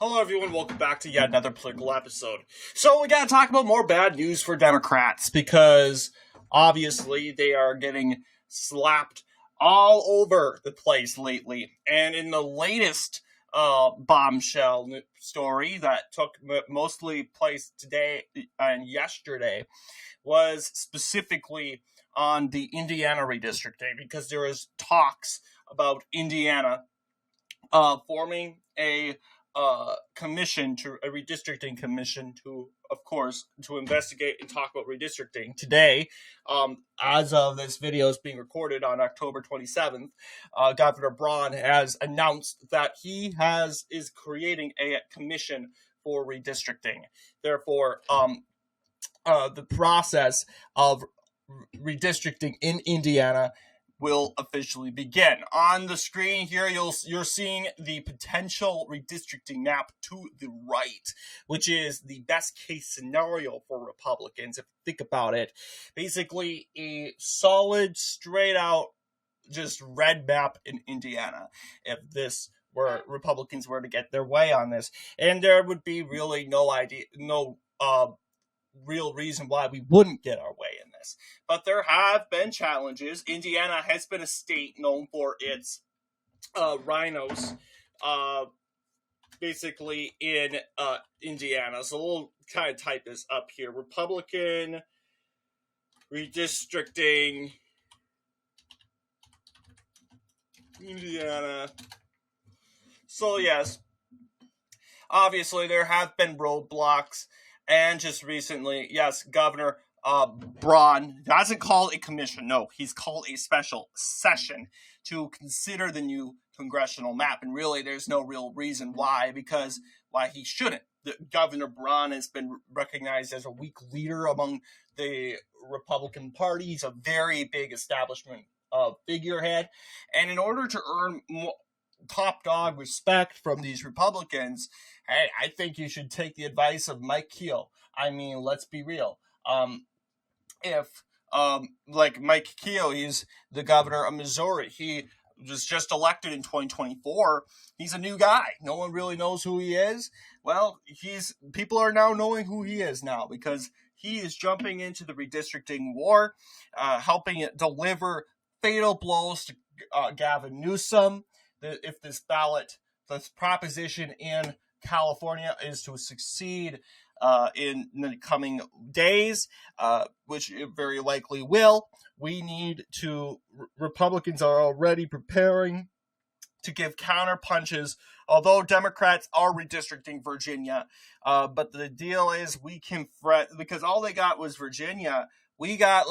Hello everyone, welcome back to yet another political episode. So we gotta talk about more bad news for Democrats, because obviously they are getting slapped all over the place lately. And in the latest bombshell story that took mostly place today and yesterday was specifically on the Indiana redistricting, because there was talks about Indiana forming a redistricting commission to, of course, to investigate and talk about redistricting. Today, as of this video is being recorded on October 27th, Governor Braun has announced that he is creating a commission for redistricting. Therefore, the process of redistricting in Indiana will officially begin. On the screen here, you're seeing the potential redistricting map to the right, which is the best case scenario for Republicans, if you think about it. Basically, a solid, straight out, just red map in Indiana, if this were Republicans were to get their way on this. And there would be really no real reason why we wouldn't get our way in this. But there have been challenges. Indiana has been a state known for its rhinos, basically in Indiana. So we'll kind of type this up here. Republican redistricting Indiana. So yes, obviously there have been roadblocks. And just recently, yes, Governor Braun doesn't call a commission. No, he's called a special session to consider the new congressional map. And really, there's no real reason why he shouldn't. Governor Braun has been recognized as a weak leader among the Republican Party. He's a very big establishment figurehead. And in order to earn more top dog respect from these Republicans, hey, I think you should take the advice of Mike Keogh. I mean, let's be real. Like Mike Keogh, he's the governor of Missouri. He was just elected in 2024. He's a new guy. No one really knows who he is. Well, people are now knowing who he is now, because he is jumping into the redistricting war, helping it deliver fatal blows to Gavin Newsom. If this proposition in California is to succeed in the coming days, which it very likely will, Republicans are already preparing to give counter punches, although Democrats are redistricting Virginia. But the deal is we can fret, because all they got was Virginia. We got,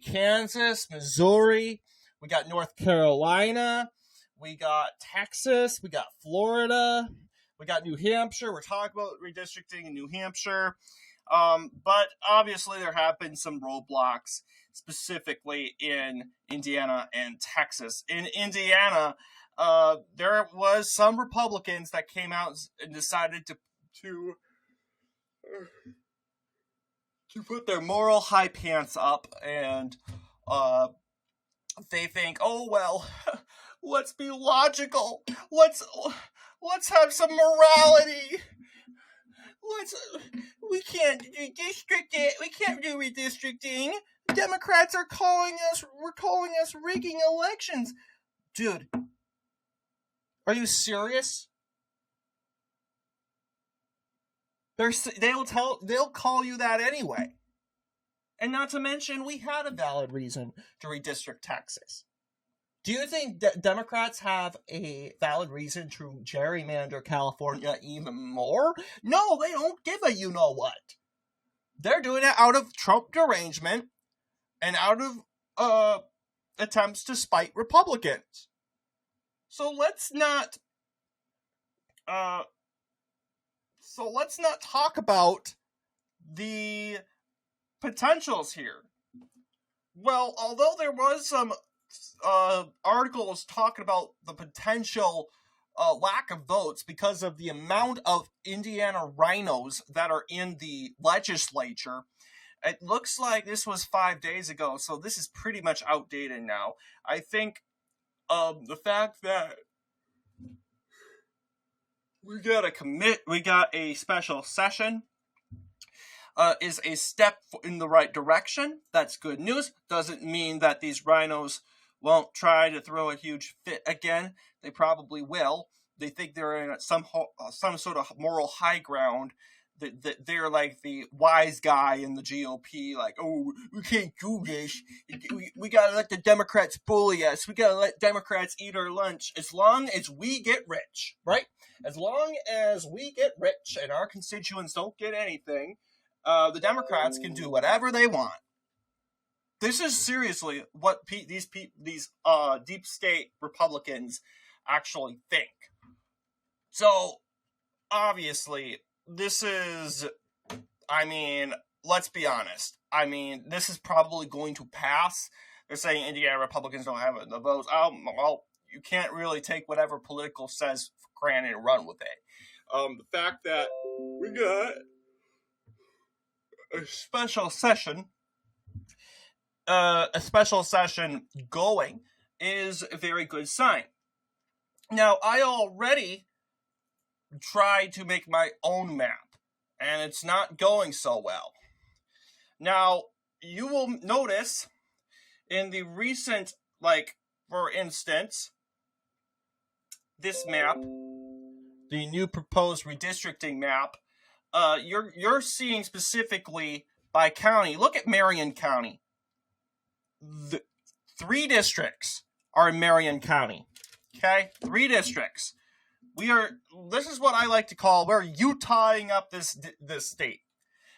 Kansas, Missouri, we got North Carolina, we got Texas, we got Florida, we got New Hampshire. We're talking about redistricting in New Hampshire. But obviously there have been some roadblocks, specifically in Indiana and Texas. In Indiana, there was some Republicans that came out and decided to put their moral high pants up, and they think, oh, well, let's be logical. Let's have some morality. We can't district it. We can't do redistricting. Democrats are calling us rigging elections. Dude, are you serious? They'll call you that anyway. And not to mention, we had a valid reason to redistrict Texas. Do you think Democrats have a valid reason to gerrymander California even more? No, they don't give a you-know-what. They're doing it out of Trump derangement and out of attempts to spite Republicans. So let's not talk about the potentials here. Well, although there was some articles talking about the potential lack of votes because of the amount of Indiana rhinos that are in the legislature, it looks like this was 5 days ago, so this is pretty much outdated now. I think the fact that we got a special session. Is a step in the right direction. That's good news. Doesn't mean that these rhinos won't try to throw a huge fit again. They probably will. They think they're in some sort of moral high ground. That they're like the wise guy in the GOP. Like, oh, we can't do this. We gotta let the Democrats bully us. We gotta let Democrats eat our lunch as long as we get rich, right? As long as we get rich and our constituents don't get anything, the Democrats can do whatever they want. This is seriously what these deep state Republicans actually think. So, obviously, this is, let's be honest. This is probably going to pass. They're saying Indiana Republicans don't have the votes. Well, you can't really take whatever political says for granted and run with it. The fact that we got a special session going is a very good sign. Now, I already tried to make my own map, and it's not going so well. Now, you will notice in the recent, for instance, this map, the new proposed redistricting map, you're seeing specifically by county. Look at Marion County. The 3 districts are in Marion County. Okay? 3 districts. This is what I like to call, we're Utahing up this state.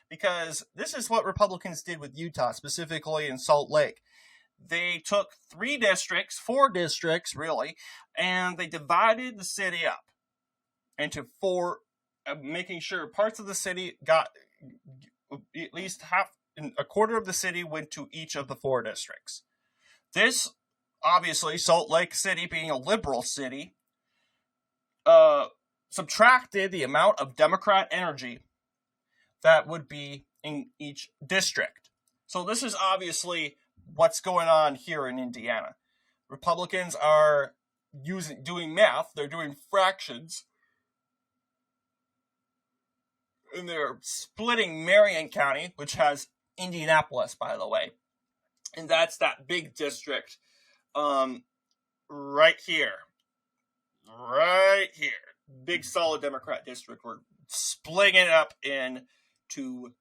Because this is what Republicans did with Utah, specifically in Salt Lake. They took 4 districts, really, and they divided the city up into 4, making sure parts of the city got at least a quarter of the city went to each of the 4 districts. This, obviously, Salt Lake City being a liberal city, subtracted the amount of Democrat energy that would be in each district. So this is obviously what's going on here in Indiana. Republicans are doing math, they're doing fractions, and they're splitting Marion County, which has Indianapolis, by the way. And that's that big district right here. Right here. Big, solid Democrat district. We're splitting it up into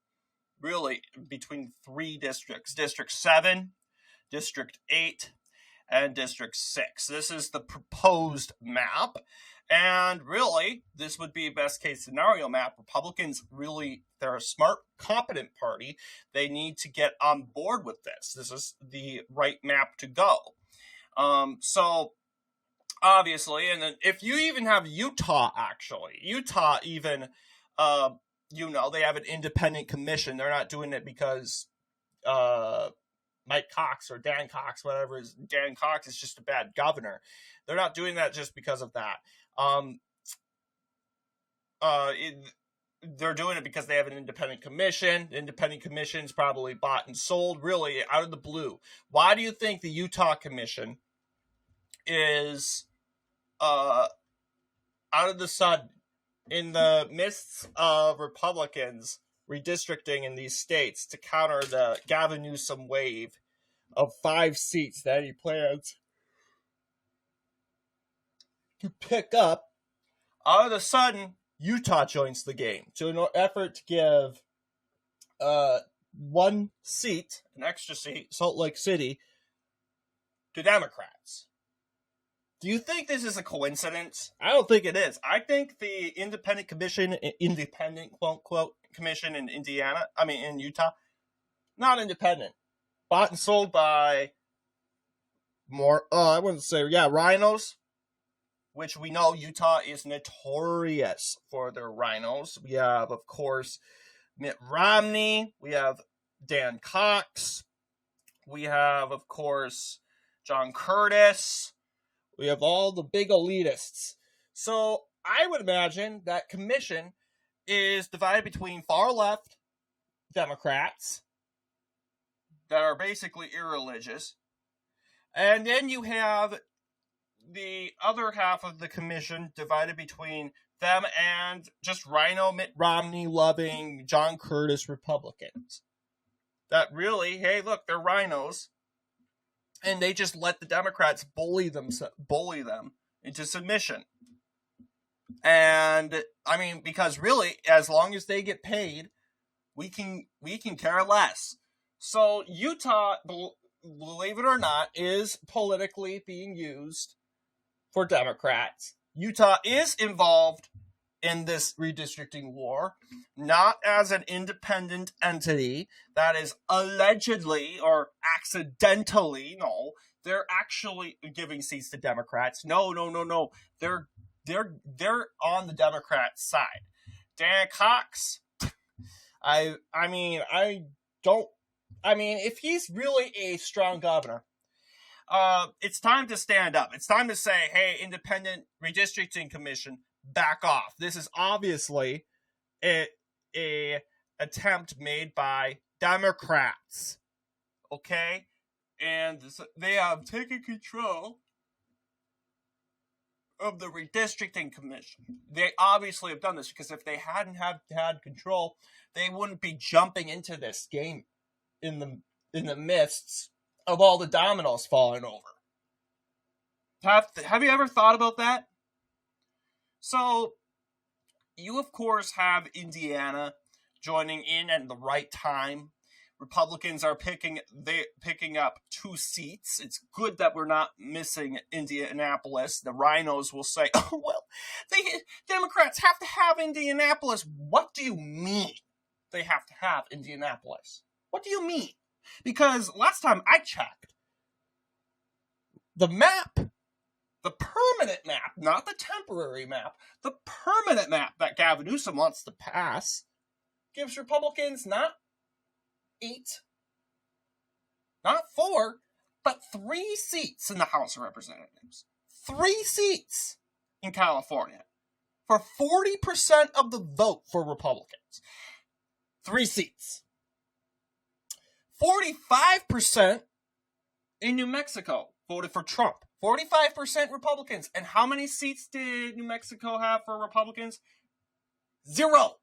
really between 3 districts. District 7, District 8, and District 6. This is the proposed map. And really, this would be a best case scenario map. Republicans really, they're a smart, competent party. They need to get on board with this. This is the right map to go. So, obviously, and then if you even have Utah even, they have an independent commission. They're not doing it because Mike Cox or Dan Cox, whatever is Dan Cox is just a bad governor. They're not doing that just because of that. They're doing it because they have an independent commission. The independent commission's probably bought and sold really out of the blue. Why do you think the Utah commission is out of the sudden in the midst of Republicans redistricting in these states to counter the Gavin Newsom wave of 5 seats that he plans to pick up? All of a sudden, Utah joins the game to an effort to give 1 seat, an extra seat, Salt Lake City, to Democrats. Do you think this is a coincidence? I don't think it is. I think the independent quote unquote commission in in Utah, not independent, bought and sold by rhinos, which we know Utah is notorious for their rhinos. We have, of course, Mitt Romney. We have Dan Cox. We have, of course, John Curtis. We have all the big elitists. So I would imagine that commission is divided between far left Democrats that are basically irreligious. And then you have the other half of the commission divided between them and just Rhino Mitt Romney loving John Curtis Republicans. That really, hey, look, they're rhinos, and they just let the Democrats bully them into submission. And I mean, because really, as long as they get paid, we can care less. So Utah, believe it or not, is politically being used for Democrats. Utah is involved in this redistricting war, not as an independent entity that is allegedly or accidentally, no, they're actually giving seats to Democrats. No. They're on the Democrat side. Dan Cox, if he's really a strong governor, it's time to stand up. It's time to say, hey, independent redistricting commission, back off. This is obviously a attempt made by Democrats, okay? And they have taken control of the redistricting commission. They obviously have done this because if they hadn't had control, they wouldn't be jumping into this game in the midst of all the dominoes falling over. Have you ever thought about that? So, you of course have Indiana joining in at the right time. Republicans are picking up 2 seats. It's good that we're not missing Indianapolis. The rhinos will say, oh, well, Democrats have to have Indianapolis. What do you mean they have to have Indianapolis? What do you mean? Because last time I checked, the map, the permanent map, not the temporary map, the permanent map that Gavin Newsom wants to pass, gives Republicans not 8, not 4, but 3 seats in the House of Representatives. 3 seats in California for 40% of the vote for Republicans. 3 seats. 45% in New Mexico voted for Trump. 45% Republicans. And how many seats did New Mexico have for Republicans? 0.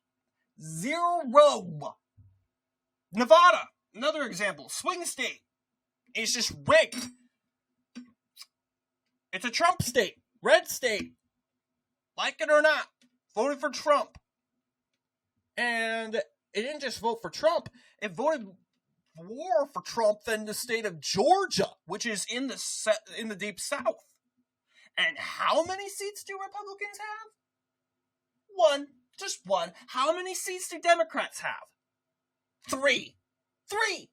Nevada, another example, swing state. It's just rigged. It's a Trump state, red state. Like it or not, voted for Trump. And it didn't just vote for Trump, it voted more for Trump than the state of Georgia, which is in the deep south. And how many seats do Republicans have? 1. Just 1. How many seats do Democrats have? 3.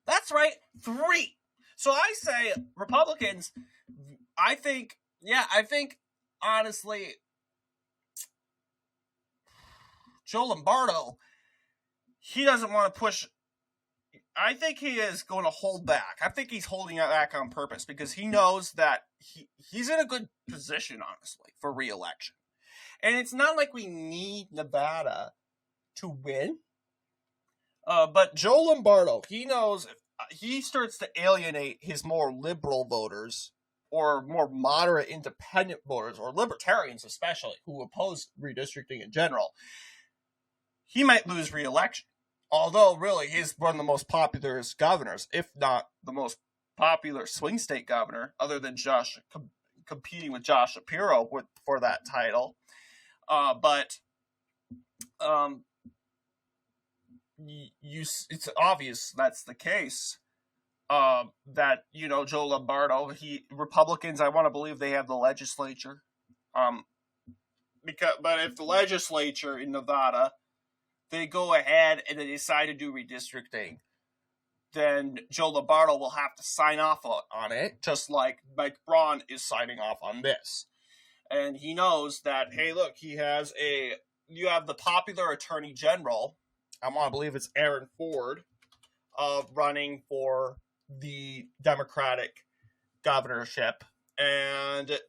That's right. 3. So I say Republicans, I think honestly, Joe Lombardo, he doesn't want to push. I think he is going to hold back. I think he's holding back on purpose because he knows that he's in a good position, honestly, for re-election. And it's not like we need Nevada to win. But Joe Lombardo, he knows if he starts to alienate his more liberal voters or more moderate independent voters or libertarians especially who oppose redistricting in general, he might lose re-election. Although, really, he's one of the most popular governors, if not the most popular swing state governor, other than competing with Josh Shapiro for that title. It's obvious that's the case. That, Joe Lombardo, Republicans, I want to believe they have the legislature. But if the legislature in Nevada, they go ahead and they decide to do redistricting, then Joe Lombardo will have to sign off on it, just like Mike Braun is signing off on this. And he knows that, hey, look, you have the popular attorney general, I want to believe it's Aaron Ford, running for the Democratic governorship. And,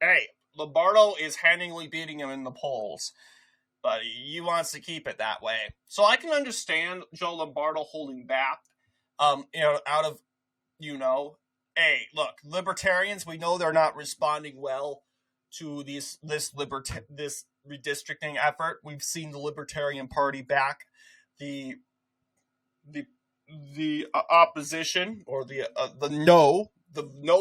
hey, Lombardo is handily beating him in the polls. But he wants to keep it that way. So I can understand Joe Lombardo holding back, out of, hey, look, libertarians, we know they're not responding well to this redistricting effort. We've seen the Libertarian Party back the opposition, or the no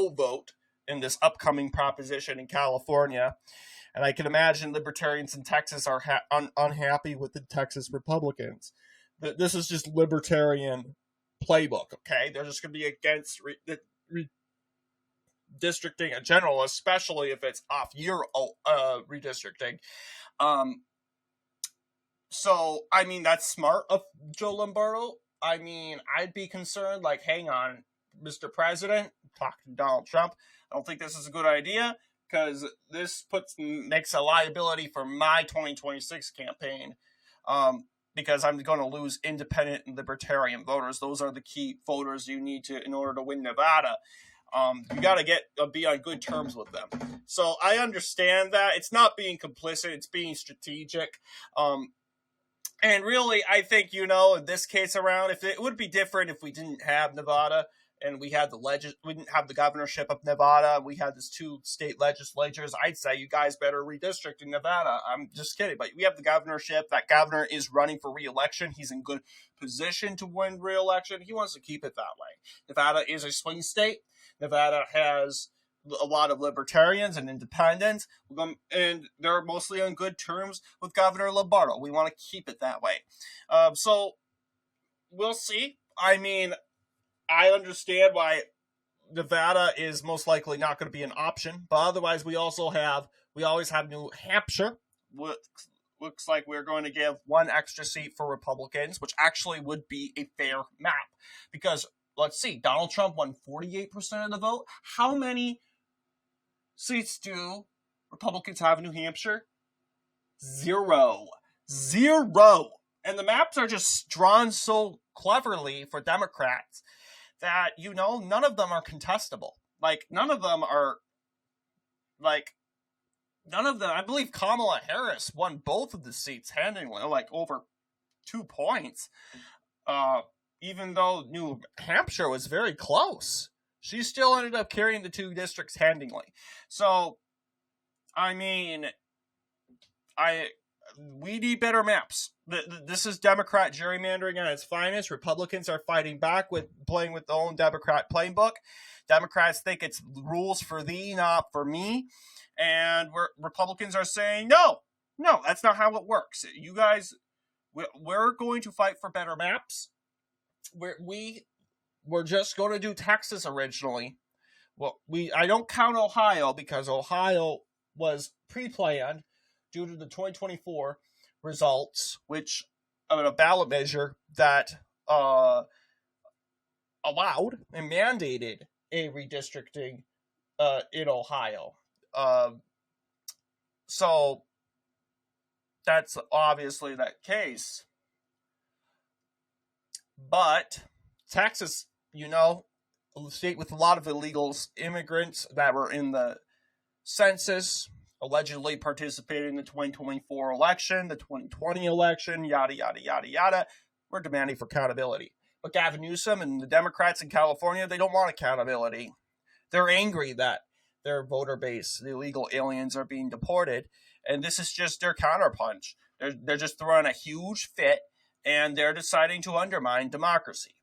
vote in this upcoming proposition in California. And I can imagine libertarians in Texas are unhappy with the Texas Republicans. This is just libertarian playbook, okay? They're just going to be against redistricting in general, especially if it's off year redistricting. So, I mean, that's smart of Joe Lombardo. I mean, I'd be concerned, like, hang on, Mr. President, talking to Donald Trump, I don't think this is a good idea, because this makes a liability for my 2026 campaign, because I'm going to lose independent and libertarian voters. Those are the key voters you need to in order to win Nevada. You got to be on good terms with them. So I understand that. It's not being complicit. It's being strategic. And really, I think, in this case around, if it would be different if we didn't have Nevada and we had we didn't have the governorship of Nevada, we had these 2 state legislatures, I'd say you guys better redistrict in Nevada. I'm just kidding. But we have the governorship. That governor is running for re-election. He's in good position to win re-election. He wants to keep it that way. Nevada is a swing state. Nevada has a lot of libertarians and independents, and they're mostly on good terms with Governor Lombardo. We want to keep it that way. So we'll see. I mean, I understand why Nevada is most likely not going to be an option, but otherwise we always have New Hampshire. Looks like we're going to give 1 extra seat for Republicans, which actually would be a fair map, because let's see, Donald Trump won 48% of the vote. How many seats do Republicans have in New Hampshire? 0. And the maps are just drawn so cleverly for Democrats that, none of them are contestable. None of them, I believe Kamala Harris won both of the seats handily, over 2 points. Even though New Hampshire was very close, she still ended up carrying the 2 districts handily. So, I mean, we need better maps. This is Democrat gerrymandering at its finest. Republicans are fighting back with playing with their own Democrat playbook. Democrats think it's rules for thee, not for me. And Republicans are saying, no, that's not how it works. You guys, we're going to fight for better maps. We're just going to do Texas originally. Well, I don't count Ohio, because Ohio was pre-planned due to the 2024 results, which a ballot measure that allowed and mandated a redistricting in Ohio. So that's obviously that case. But Texas, a state with a lot of illegal immigrants that were in the census, allegedly participated in the 2024 election, the 2020 election, yada, yada, yada, yada. We're demanding for accountability. But Gavin Newsom and the Democrats in California, they don't want accountability. They're angry that their voter base, the illegal aliens, are being deported. And this is just their counterpunch. They're just throwing a huge fit, and they're deciding to undermine democracy.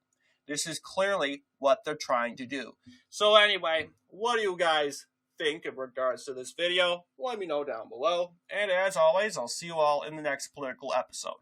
This is clearly what they're trying to do. So anyway, what do you guys think in regards to this video? Let me know down below. And as always, I'll see you all in the next political episode.